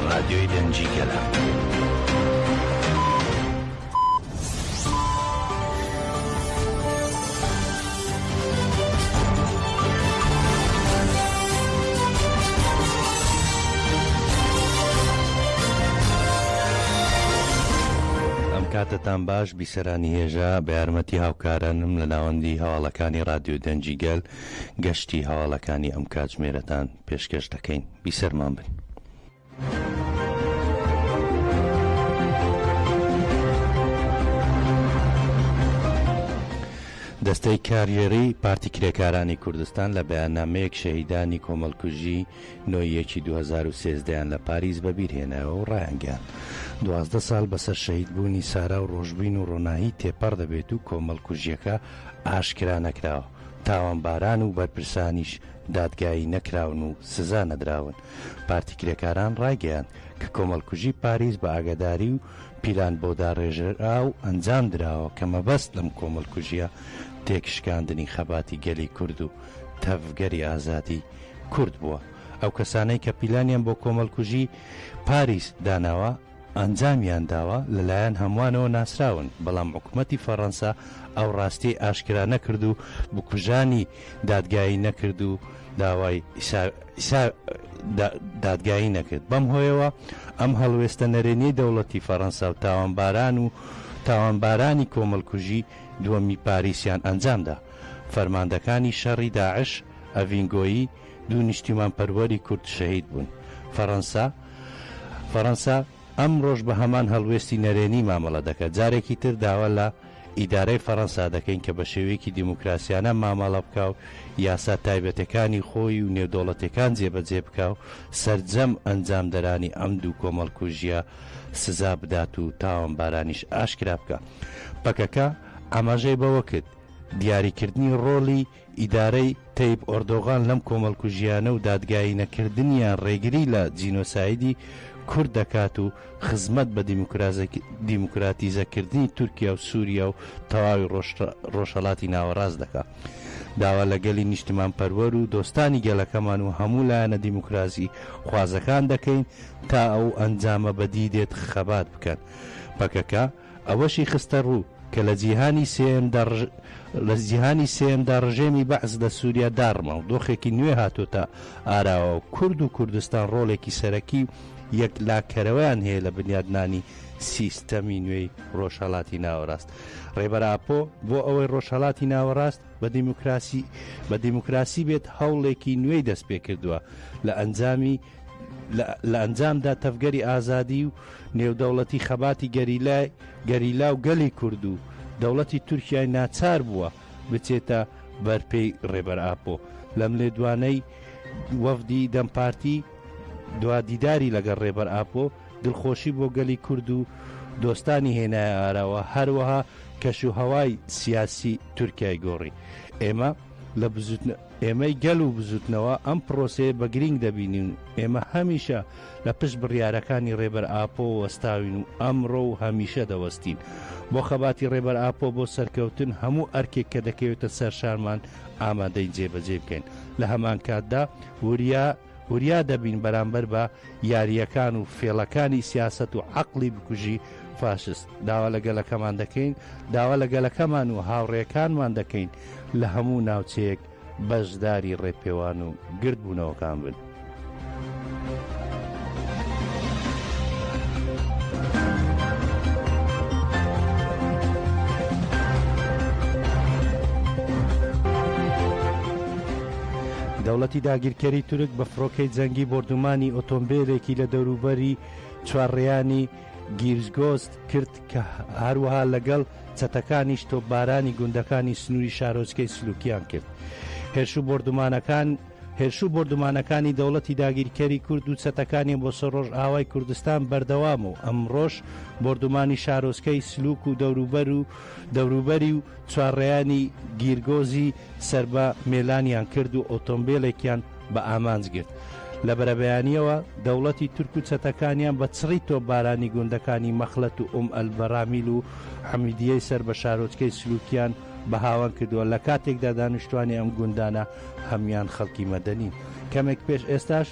رادیۆی دەنجیگەلە. کاتتان باش بیسەرانی هێژە بە یارمەتی هاوکارانم لە ناوەندی هەواڵەکانی رادیۆ دەنجیگەل گەشتی هەواڵەکانی ئەم کاتژمێرەتان پێشکەش دەکەین. بیسەرمان بن. دەستەی کاریێری پارتی کرێکارانی کوردستان لە بەیاننامەیەک شەهیدانی کۆمەڵکوژی نۆیەکی 2013 لە پاریس بەبیرهێنایەوە و ڕایانگەیان 12 ساڵ بەسەر شەهیدبوونی سارا و ڕۆژبین و ڕۆناهی تێپەڕ دەبێت و کۆمەڵکوژیەکە ئاشکرا نەکراوە. تاوانباران و بەرپرسانیش دادگایی نەکراون و سزا نەدراون. پارتی کرێکاران ڕایگەیاند کە کۆمەڵکوژی پاریس بە ئاگاداری و پیلان بۆ داڕێژرا و ئەنجام درراوە کە مەبەست لەم کۆمەڵکوژیە تێکشکاندنی خەباتی گەلی کورد و تەفگەری ئازادی کورد بووە. ئەو کەسانەی کە پیلانیان بۆ کۆمەڵکوژی پاریس داناوە ئەنجامیان داوە لەلایەن هەمووانەوە ناسراون، بەڵام حکوومەتی فەڕەنسا ئەو ڕاستی ئاشکرا نەکرد و بکوژانی دادگایی نەکرد و داوای دادگایی نەکرد. بەم هۆیەوە ئەم هەڵوێستە نەرێنی دەوڵەتی فەڕەنسا و تاوانبارانی کۆمەڵکوژی دووەمی پاریسیان ئەنجامدا. فەرماندەکانی شەڕی داعش ئەڤینگۆیی دوو نیشتیمان پەروەری کورد شەهید بوون. فەڕەنسا ئەم ڕۆژ بە هەمان هەڵوێستی نەرێنی مامەڵە دەکات. جارێکی تر داوا لە ئیدارەی فەڕەنسا دەکەین کە بە شێوەیەکی دیموکراسیانە مامەڵە بکە و یاسا تایبەتەکانی خۆی و نێودەوڵەتەکان جێبەجێ بکە و سەرجەم ئەنجامدەرانی ئەم دوو کۆمەڵکوژیە سزا بدات و تاوانبارانیش ئاشکرا بکە. پەکەکە ئاماژەی بەوە کرد دیاریکردنی ڕۆڵی ئیدارەی تەیب ئۆردۆغان لەم کۆمەڵکوژیانە و دادگایی نەکردنیان ڕێگری لە جینۆسایدی کورد دەکات و خزمەت بە دیموکراتیزەکردنی تورکیا و سووریا و تەواوی ڕۆژهەڵاتی ناوەڕاست دەکات. داوا لەگەلی نیشتمان پەروەر و دۆستانی گەلەکەمان و هەموو لایەنە دیموکراسی خوازەکان دەکەین تا ئەو ئەنجامە بەدی دێت خەبات بکەن. پەکەکە ئەوەشی خستە ڕوو کە لە جیهانی سێمدا ڕژێمی بەعز لە سووریا داڕمە و دۆخێکی نوێ هاتۆتە ئاراوە و کورد و کوردستان ڕۆڵێکی سەرەکی یەک لاکەرەوەیان هەیە لە بنیادنانی سیستەمی نوێی ڕۆژهەڵاتی ناوەڕاست. ڕێبەراپۆ بۆ ئەوەی ڕۆژهەڵاتی ناوەڕاست بە دیموکراسی بێت هەوڵێکی نوێی دەست پێ کردووە لە ئەنجامدا تەفگەری ئازادی و نێودەوڵەتی خەباتی گەریلا و گەلی کورد و دەوڵەتی تورکیای ناچار بووە بچێتە بەرپێی ڕێبەرئاپۆ. لەم لێدوانەی وەفدی دەمپارتی دوادیداری لەگەڵ ڕێبەرئاپۆ دڵخۆشی بۆ گەلی کورد و دۆستانی هێنایە ئاراوە، هەروەها کەشوهەوای سیاسی تورکیای گۆڕی. ئێمەی گەل و بزوتنەوە ئەم پرۆسەیە بە گرنگ دەبینین. ئێمە هەمیشە لە پشت بڕیارەکانی ڕێبەرئاپۆ وەستاوین و ئەمڕۆ و هەمیشە دەوەستین. بۆ خەباتی ڕێبەرئاپۆ بۆ سەرکەوتن هەموو ئەرکێک کە دەکەوێتە سەر شارمان ئامادەی جێبەجێ بکەین. لە هەمان کاتدا وریا دەبین بەرامبەر بە یاریەکان و فێڵەکانی سیاست و عەقڵی بکوژی فاشست. داوا لە گەلەکەمان و هاوڕێکانمان دەکەین لە هەموو ناوچەیەک بەشداری ڕێپێوان و گردبوونەوەکان بن. دەوڵەتی داگیرکەری تورک بە فڕۆکەی جەنگی بردومانی ئۆتۆمبیلێکی لە دەوروبەری چوارڕێیانی گیرزگۆست کرد کە هەروەها لەگەڵ چەتەکانیش تۆپبارانی گوندەکانی سنووری شارۆچکەی سلوکیان کرد. هێرشوو بردومانەکانی دەوڵەتی داگیرکەری کورد و چەتەکانی بۆ سەر ڕۆژ ئاوای کوردستان بەردەوام و ئەمڕۆژ بردومانی شارۆچکەی سلوک و دەوروبەری و چوارڕێیانی گیرگۆزی سەر بە مێلانیان کرد و ئۆتۆمبیلێکیان بە ئامانج گرت. لە بەرەبەیانیەوە دەوڵەتی تورک و چەتەکانیان بە چڕی تۆپبارانی گوندەکانی مەخلەت و ئەلبەرامیل و حەمیدیەی سەر بە شارۆچکەی سلوکیان بە هاوان کردووە. لە کاتێکدا دانیشتوانی ئەم گوندانە هەمیان خەڵکی مەدەنین. کەمێک پێش ئێستاش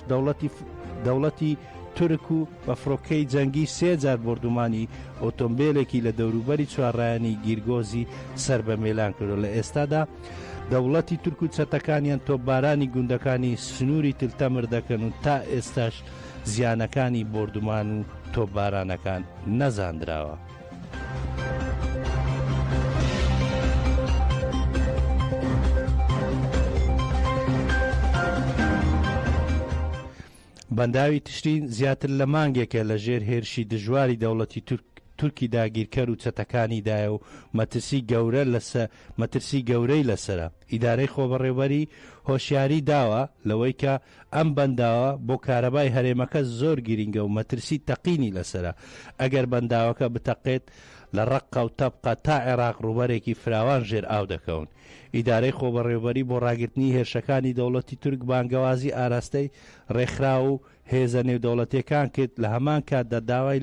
دەوڵەتی تورک و بە فڕۆکەی جەنگی 3 جار بردومانی ئۆتۆمبیلێکی لە دەوروبەری چوارڕایانی گیرگۆزی سەر بە مێلان کردو. لە ئێستادا دەوڵەتی تورک و چەتەکانیان تۆپبارانی گوندەکانی سنووری تلتەمر دەکەن و تا ئێستاش زیانەکانی بردومان و تۆپبارانەکان نەزاندراوە. بەنداوی تشرین زیاتر لە مانگێکە لە ژێر هێرشی دژواری دەوڵەتی تورکی داگیرکەر و چەتەکانیدایە و مەترسی گەورەی لەسرە. ئیدارەی خۆبەڕێوەری هۆشیاری داوە لەوەی کە ئەم بەنداوە بۆ کارەبای هەرێمەکە زۆر گرینگە و مەترسی تەقینی لەسرە. ئەگەر بەنداوەکە بتەقێت لە ڕەققە و تەبقە تا عێراق ڕوبەرێکی فراوان ژێر ئاو دەکەون. ئیدارەی خۆبەڕێوەری بۆ ڕاگررتنی هێرشەکانی دەوڵەتی تورک بانگەوازی ئاراستەی ڕێکخرا و هێزە نێودەوڵەتیەکان کرد. لە هەمان کاتدا داوای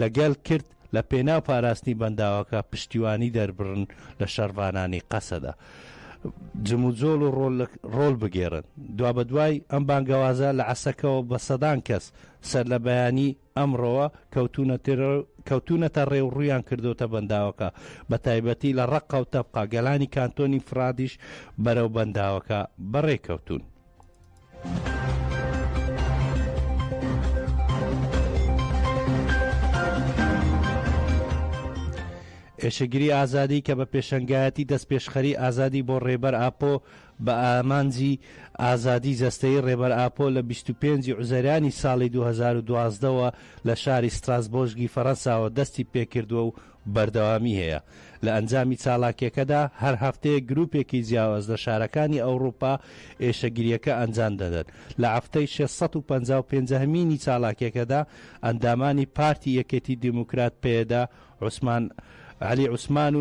لەگەڵ کرد لە پێناو پاراستنی بەنداوەکە پشتیوانی دەربڕن لە شەڕوانانی قەسەدا جموجۆڵ و ڕۆڵ بگێڕن. دوا بە دوای ئەم بانگەوازە لە عەسەکەەوە بە سەدان کەس سەر لە بەیانی ئەمڕۆوە کەوتونەتە ڕێوڕوویان کردوتە بەنداوەکە، بە تایبەتی لە ڕەققە و تەبقە گەلانی کانتۆنی فرادیش بەرەو بەنداوەکە بەڕێکەوتون. ئێشەگیری ئازادی کە بە پێشەنگایەتی دەستپێشخەری ئازادی بۆ ڕێبەر ئاپۆ بە ئامانجی ئازادی زەستەی ڕێبەر ئاپۆ لە 25 عوزەرانی ساڵی 2012ەوە لە شاری ستراسبۆرگی فەڕەنساوە دەستی پێکردووە و بەردەوامی هەیە. لە ئەنجامی چالاکیەکەدا هەر هەفتەیە گروپێکی جیاواز لە شارەکانی ئەوروپا ئێشەگیریەکە ئەنجام دەدەن. لە هەفتەی 655مینی چالاکیەکەدا ئەندامانی پارتی یەکێتی دیموکرات پێدا علی عوسمان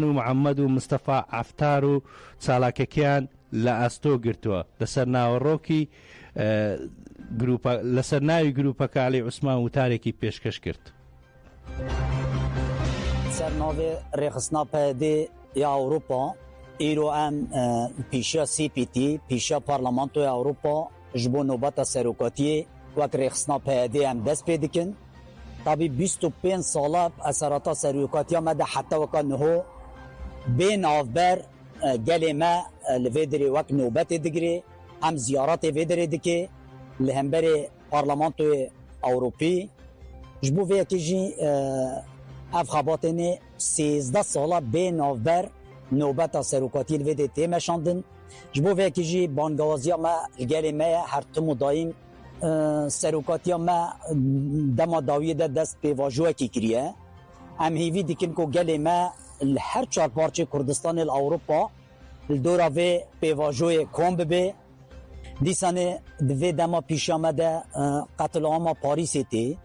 و محەممەد و مستەفا عەفتار و چالاکەکەیان لە ئەستۆ گرتووە. لەسەر ناوی گروپەکە علی عوسمان وتارێکی پێشکەش کرد. سەرناوێ ڕێخستنا پەیدێ یا ئەوروپا ئیرۆ ئەم پیشە CPT پیشە پارلەمانتۆی ئەوروپا ji bo nobeta serokatiyê wek rêxistina PYD em dest pê dikin. Tabî 25 sala eserata serokatiya me de heta weka niho bê navber gelê me li vê derê wek nobetê digirê em ziyaretê vê derê dike li hemberê Parlamentoyê Ewropî. Ji bo vê yekê jî ev xebatênê 13 sala bê navber nobeta serokatiyê li vê derê tê meşandin. Ji bo vê yekê jî bangewaziya me li gelê me ye her tim û daîm serokatiya me dema dawiyê de dest pêvajiyekê kiriye. Em hêvî dikin ku gelê me li her çar parçê Kurdistanê li Ewropa li dora vê pêvajoyê kom bibe. Dîsanê di vê dema pîşa me de qetilama Parîsê tê.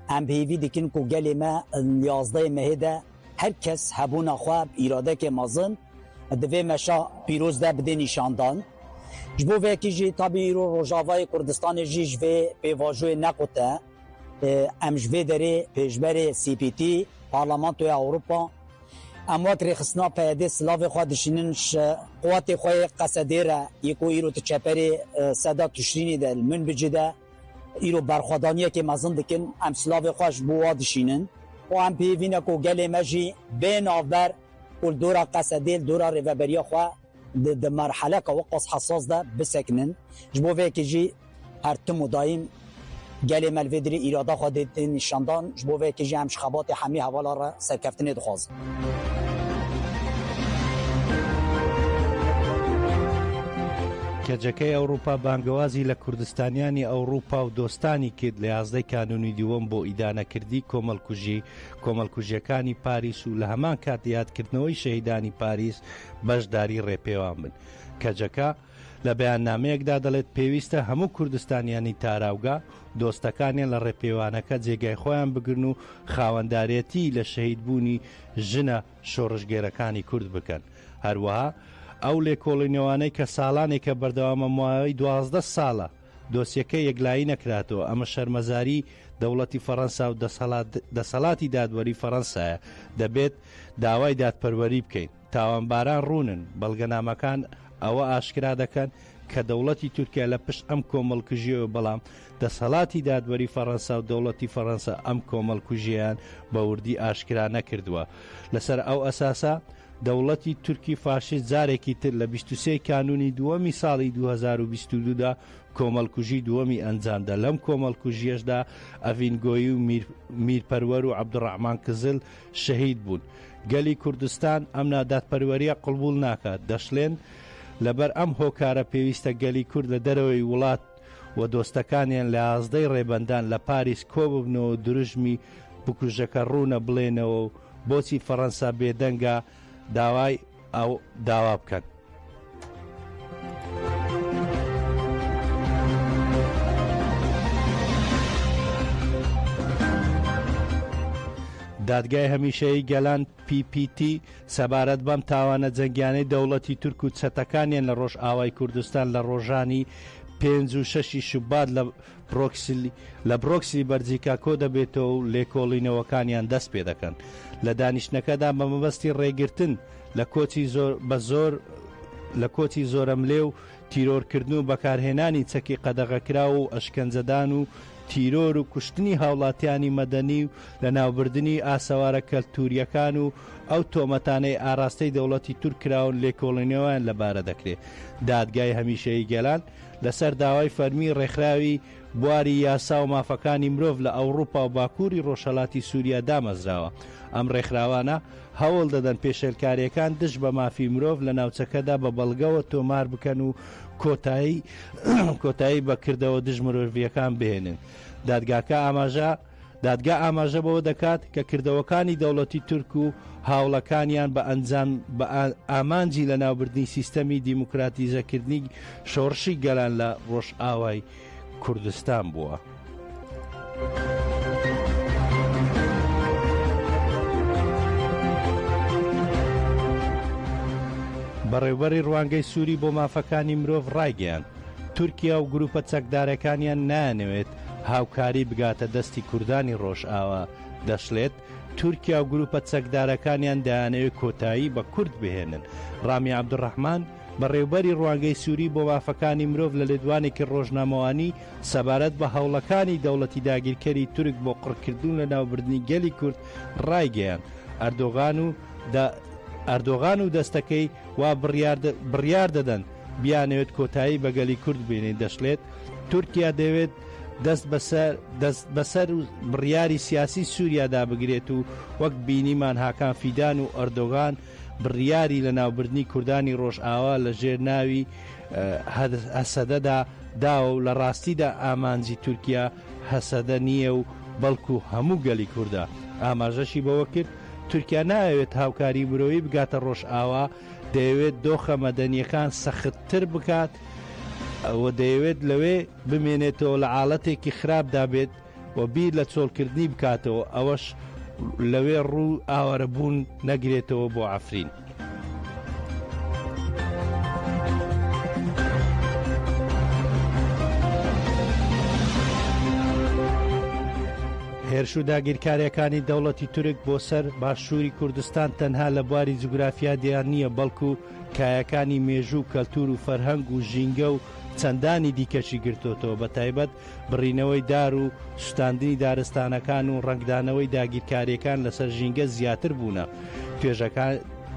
Em hêvî dikin ku gelê me 11 mehê de her kes hebûna xwe îradekê mezin di vê meşa pîroz de bide nîşandan. Ji bo vekî jî tabî îro Rojavayê Kurdistanê jî ji vê pêvajoyê nequte. Em ji vê derê pêşberê CPT Parlamentoya Ewropa em wek rêxistina PYD silavê xwe dişînin ji quwetê xwe yê Qesedê re yê ku îro ti çeperê Seda Tuşrînê de li Münbicê de îro berxwedaniyekê mezin dikin em silavê xwe ji bo wa dişînin û em pêvîne ku gelê me jî bê navber û li dora Qesedê li dora rêveberiya xwe di merheleka weqas hesas de bisekinin. Ji bo vê yekê jî her tim û daîm gelê me li vê derê îrada xwe dê nîşandan. Ji bo vê yekê jî em ji xebatê hemî hevala re serkeftinê dixwazin. کەجەکەی ئەوروپا بانگەوازی لە کوردستانیانی ئەوروپا و دۆستانی کرد لە 11 کانونی دووەم بۆ ئیدانەکردی کۆمەڵکوژیەکانی پاریس و لە هەمان کات یادکردنەوەی شەهیدانی پاریس بەشداری ڕێپێوان بن. کەجەکە لە بەیاننامەیەکدا دەڵێت پێویستە هەموو کوردستانیانی تاراوگا دۆستەکانیان لە ڕێپێوانەکە جێگای خۆیان بگرن و خاوەندارێتی لە شەهیدبوونی ژنە شۆڕژگێرەکانی کورد بکەن. هەروەها ئەو لێکۆڵینەوانەی کە ساڵانێکە بەردەوامە ماوەی 12 ساڵە دۆسیەکە یەکلایی نەکراتەوە. ئەمە شەرمەزاری دەوڵەتی فەڕەنسا و دەسەڵاتی دادوەری فەڕەنسایە. دەبێت داوای دادپەروەری بکەین. تاوانباران ڕوونن، بەڵگەنامەکان ئەوە ئاشکرا دەکەن کە دەوڵەتی تورکیا لە پشت ئەم کۆمەڵکوژیەوە بەڵام دەسەڵاتی دادوەری فەڕەنسا و دەوڵەتی فەڕەنسا ئەم کۆمەڵکوژیان بە وردی ئاشکرا نەکردووە. لەسەر ئەو ئەساسە دەوڵەتی تورکی فاشیست جارێکی تر لە 23 کانونی دووەمی ساڵی 2022دا کۆمەڵکوژی دووەمی ئەنجامدا. لەم کۆمەڵکوژیەشدا ئەڤینگۆیی و میرپەروەر و عەبدوڕەحمان کزل شەهید بوون. گەلی کوردستان ئەم نادادپەروەریە قبول ناکات. دەشڵێن لەبەر ئەم هۆکارە پێویستە گەلی کورد لە دەرەوەی وڵات و دۆستەکانیان لە 11 ڕێبەندان لە پاریس کۆ ببنەوە دروژمی بکوژەکە ڕوونە بڵێنەوە و بۆچی فەڕەنسا بێدەنگە داوای ئەو داوا بکەن. دادگای هەمیشەیی گەلان PPT سەبارەت بەم تاوانە جەنگیانەی دەوڵەتی تورک و چەتەکانیان لە ڕۆژ ئاوای کوردستان لە ڕۆژانی 5 و 6 شوبات لە بڕۆکسی بەرجیکا کۆ دەبێتەوە و لێکۆڵینەوەکانیان دەست پێ دەکەن. لە دانیشتەکەدا بە مەبەستی ڕێگرتن لە کۆچی زۆرەملێ و تیرۆرکردن و بەکارهێنانی چەکی قەدەغەکرا و ئەشکەنجەدان و تیرۆر و کوشتنی هاوڵاتیانی مەدەنی و لە ناوبردننی ئاسەوارە کەلتوریەکان و ئەو تۆمەتانەی ئاراستەی دەوڵەتی تورکراون لێکۆڵینەوەیان لەبارە دەکرێت. دادگای هەمیشەیی گەلان لەسەر داوای فەرمی ڕێکخراوی بواری یاسا و مافەکانی مرۆڤ لە ئەوروپا و باکووری ڕۆژهەڵاتی سووریا دامەزراوە. ئەم ڕێکخراوانە هەوڵ دەدەن پێشێلکاریەکان دژ بە مافی مرۆڤ لە ناوچەکەدا بە بەڵگەوە تۆمار بکەن و کۆتایی بەکردەوە دژ مرۆڤیەکان بهێنن. دادگا ئاماژە بەوە دەکات کە کردەوەکانی دەوڵەتی تورک و هاوڵەکانیان بە ئامانجی لە ناوبردنی سیستەمی دیموکراتیزەکردنی شۆڕشی گەلان لە ڕۆژ ئاوای کوردستان بووە. بەڕێوەبەری ڕوانگەی سووری بۆ مافەکانی مرۆڤ ڕایگەیان تورکیا و گروپە چەکدارەکانیان نانەوێت هاوکاری بگاتە دەستی کوردانی ڕۆژئاوا. دەشڵێت تورکیا و گروپە چەکدارەکانیان دایانەوێت کۆتایی بە کورد بهێنن. ڕامی عەبدوڕەحمان بەڕێوەبەری ڕوانگەی سووری بۆ مافەکانی مرۆڤ لە لێدوانێکی ڕۆژنامەوانی سەبارەت بە هەوڵەکانی دەوڵەتی داگیرکەری تورک بۆ قڕکردن لە ناوبردنی گەلی کورد ڕایگەیان. ئەردۆغان و دەستەکەی وا بڕیار دەدەن بیانەوێت کۆتایی بە گەلی کورد بێنێت. دەشڵێت تورکیا دەوێت دەست بەسەر بڕیاری سیاسی سووریادا بگرێت و وەک بینیمان هاکان فیدان و ئەردۆغان بڕیاری لە ناوبردنی کوردانی ڕۆژئاوا لە ژێر ناوی هەسەدەدا داوە و لە ڕاستیدا ئامانجی تورکیا هەسەدە نییە و بەڵکو هەموو گەلی کووردە. ئاماژەشی بەوە کرد تورکیا ناوێت هاوکاری مرۆوی بگاتە ڕۆژئاوا، دەیەوێت دۆخە مەدەنیەکان سەختتر بکات و دەیەوێت لەوێ بمێنێتەوە لە حاڵەتێکی خراپدا بێت و بیر لە چۆڵکردنی بکاتەوە، ئەوەش لەوێ ڕوو ئاوەرەبوون نەگرێتەوە بۆ عەفرین. هێرش و داگیرکاریەکانی دەوڵەتی تورک بۆ سەر باشووری کوردستان تەنها لە بواری جوگرافیا دیار نییە، بەڵکو کایەکانی مێژوو کەلتور و فەرهەنگ و ژینگە و چەندانی دیکەشی گرتوتەوە، بە تایبەت بڕینەوەی دار و سوستاندنی دارستانەکان و ڕنگدانەوەی داگیرکاریەکان لەسەر ژینگە زیاتر بوونە.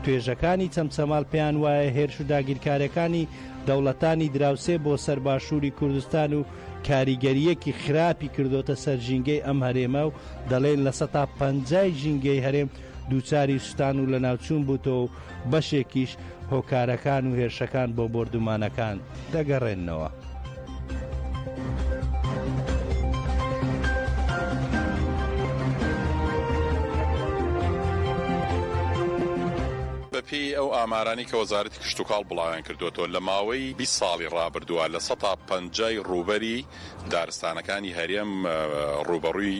توێژەکانی چەمچەماڵ پێیان وایە هێرش و داگیرکاریەکانی دەوڵەتانی دراوسێ بۆ سەر باشووری کوردستان و کاریگەریەکی خراپی کردوتە سەر ژینگەی ئەم هەرێمە و دەڵێن لە 150 ژینگەی هەرێم دووچاری سوستان و لە ناوچوون بووتەوە و بەشێکیش هۆکارەکان و هێرشەکان بۆ بردومانەکان دەگەڕێنەوە. بەپێی ئەو ئامارانی کە وەزارەتی کشتتوکاڵ بڵاویان کردوەوە لە ماوەی 20 ساڵی ڕابردووە لە 150 ڕوبەری دارستانەکانی هەرێم ڕوبەڕووی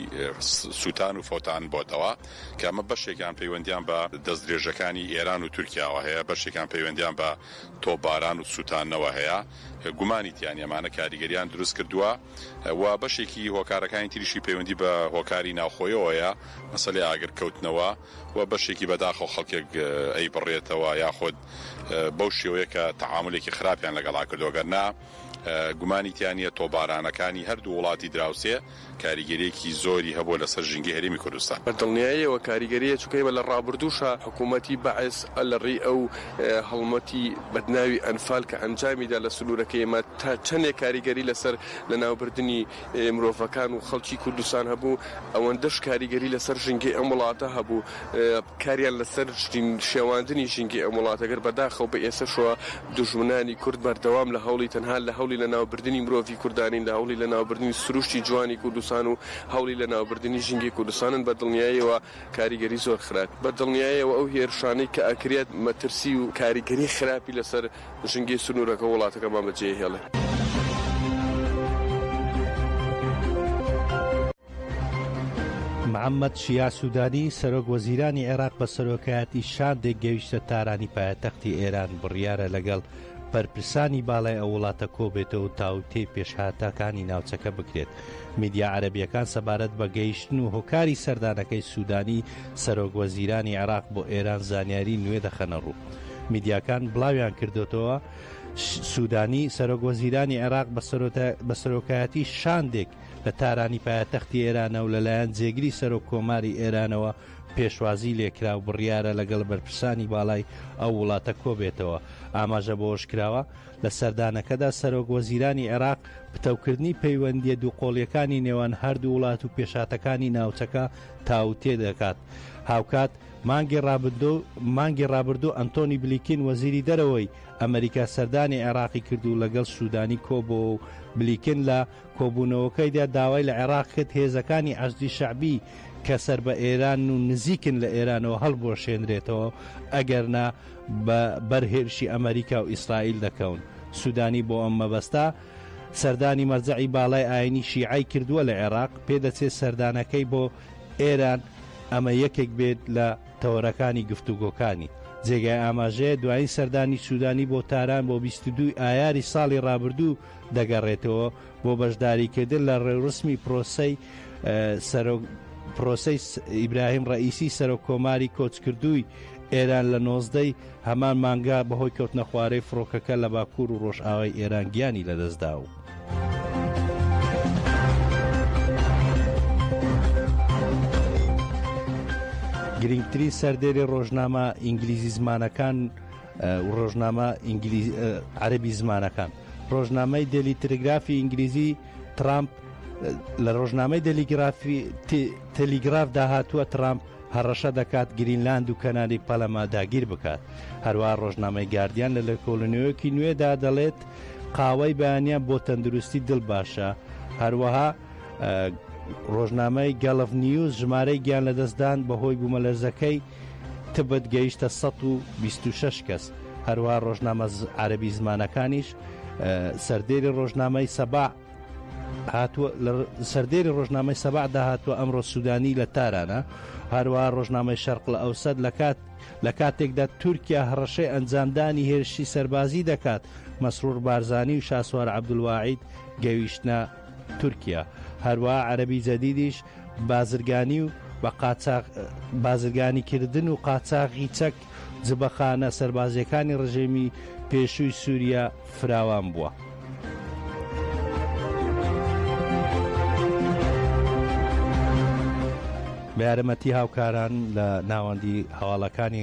سووتان و فۆتان بۆتەوە کە ئەمە بەشێکیان پەیوەندیان بە دەستدرێژەکانی ئێران و تورکیاوە هەیە، بەشێکیان پەیوەندیان بە تۆپباران و سووتانەوە هەیە، گومانی تیان ئەمانە کاریگەریان دروست کردووە و بەشێکی هۆکارەکانی تریشی پەیوەندی بە هۆکاری ناوخۆیەوەیە، مەسەلەی ئاگرکەوتنەوە و بەشێکی بەداخەوە خەڵکێک ئەی بڕێ بێتەوە یاخود بەو شێوەیە کە تەعاملێکی خراپیان لەگەڵا کردوگەرنا گومانی تیانە تۆبارانەکانی هەردوو وڵاتی دراوسێ کاریگەریەکی زۆری هەبوو لەسەر ژینگی هەرێمی کوردستان. بەدڵنیاییەوە کاریگەریە چووکەیەوە لە ڕابردووشە حکوومەتی بەعس لەڕێی ئەو هەڵمەتی بەدناوی ئەنفال کە ئەنجامیدا لە سنوورەکەیمە تا چەندێک کاریگەری لەسەر لە ناوبردننی مرۆڤەکان و خەڵکی کوردستان هەبوو ئەوەندەش کاریگەری لەسەر ژینگی ئەم وڵاتە هەبوو کاریان لەسەر شێواندنی ژینگی ئەم وڵاتەگەر بەداخەو بە ئێسەشەوە دوژمنانی کورد بەردەوام لە هەوڵی تەنها لە هەوڵی لە ناوبردننی مرۆڤی کوردانین لە هەوڵی لە ناوبردننی سروشتی جوانی کوردستان و هەوڵی لە ناوبردننی ژینگی کوردستانن بەدڵنیاییەوە کاریگەری زۆر خراپ بەدڵنیاییەوە ئەو هێرشانەی کە ئەکرێت مەترسی و کاریگەری خراپی لەسەر ژینگی سنوورەکە وڵاتەکەمان بەجێهێڵێ. محەممەد شیا سوودانی سەرۆک وەزیرانی عێراق بە سەرۆکایەتی شاندێک گەویشتە تارانی پایتەختی ئێران بڕیارە لەگەڵ بەرپرسانی باڵای ئەو وڵاتە کۆبێتەوە تاوتێ پێشهاتەکانی ناوچەکە بکرێت. میدیا عەرەبیەکان سەبارەت بە گەیشتن و هۆکاری سەردانەکەی سوودانی سەرۆک وەزیرانی عێراق بۆ ئێران زانیاری نوێ دەخەنە ڕوو. میدیاکان بڵاویان کردوتەوە سوودانی سەرۆک وەزیرانی عێراق بە سەرۆکایەتی شاندێک لە تارانی پایتەختی ئێرانە و لەلایەن جێگری سەرۆک کۆماری ئێرانەوە پێشوازی لێکرا و بڕیارە لەگەڵ بەرپرسانی باڵای ئەو وڵاتە کۆبێتەوە. ئاماژە بۆشکراوە لە سەردانەکەدا سەرۆک وەزیرانی عێراق پتەوکردنی پەیوەندیە دووقۆڵیەکانی نێوان هەردوو وڵات و پێشاتەکانی ناوچەکە تاوتێ دەکات. هاوکات مانگی ڕابردوو ئەنتۆنی بلیکین وەزیری دەرەوەی ئەمریکا سەردانی عێراقی کردو لەگەڵ سوودانی کۆبۆ و بلیکن لە کۆبوونەوەکەیدا داوای لە عێراق کرد هێزەکانی عەزدی شەعبی کە سەر بە ئێران و نزیکن لە ئێرانەوە هەڵبۆشێنرێتەوە ئەگەرنا بە بەرهێرشی ئەمریکا و ئیسرائیل دەکەون. سوودانی بۆ ئەم مەبەستا سەردانی مەرجەعی باڵای ئاینی شیعی کردووە لە عێراق پێدەچێت سەردانەکەی بۆ ئێران ئەمە یەکێک بێت لە تەوەرەکانی گفتوگۆکانی. جێگای ئاماژەیە دوایین سەردانی سوودانی بۆ تاران بۆ 22 ئایاری ساڵی ڕابردوو دەگەڕێتەوە بۆ بەشداریکردن لە ڕێوڕسمی پرۆسەی ئیبراهیم ڕئیسی سەرۆک کۆماری کۆچکردووی ئێران لە 19 هەمان مانگا بەهۆی کەوتنە خوارەی فڕۆکەکە لە باکوور و ڕۆژئاوای ئێران گیانی لەدەستدا و گرنگترین سەردێری ڕۆژنامە ئینگلیزی زمانەکان و ڕۆژنامە عەرەبی زمانەکان ڕۆژنامەی دێلی تەلیگرافی ئینگلیزی ترامپ لە ڕۆژنامەی تەلیگراف داهاتووە ترامپ هەڕەشە دەکات گرینلاند و کەناری پەلەما داگیر بکات. هەروە ڕۆژنامەی گاردیان لە کۆلۆنیۆیەکی نوێدا دەڵێت قاوەی بەیانیان بۆ تەندروستی دڵ باشە. هەروەها ڕۆژنامەی گەڵف نیوز ژمارەی گیان لەدەستدان بەهۆی بوومەلەرزەکەی تبت گەیشتە 126 کەس. هەروە ڕۆژنامە عەرەبی زمانەکانیش سەردێری ڕۆژنامەی سەبع داهاتوە ئەمڕۆ سوودانی لە تارانە. هەروە ڕۆژنامەی شەرق لە ئەوسەد لە کاتێکدا تورکیا هەڕەشەی ئەنجامدانی هێرشی سەربازی دەکات مەسرور بارزانی و شاسوار عەبدولواحید گەیشتنە تورکیا. هەروە عەرەبی جەدیدیش بازرگانی و بازرگانیکردن و قاچاقی چەک جبەخانە سەربازیەکانی ڕژێمی پێشووی سووریا فراوان بووە. بە یارمەتی هاوکاران لە ناوەندی هەواڵەکانی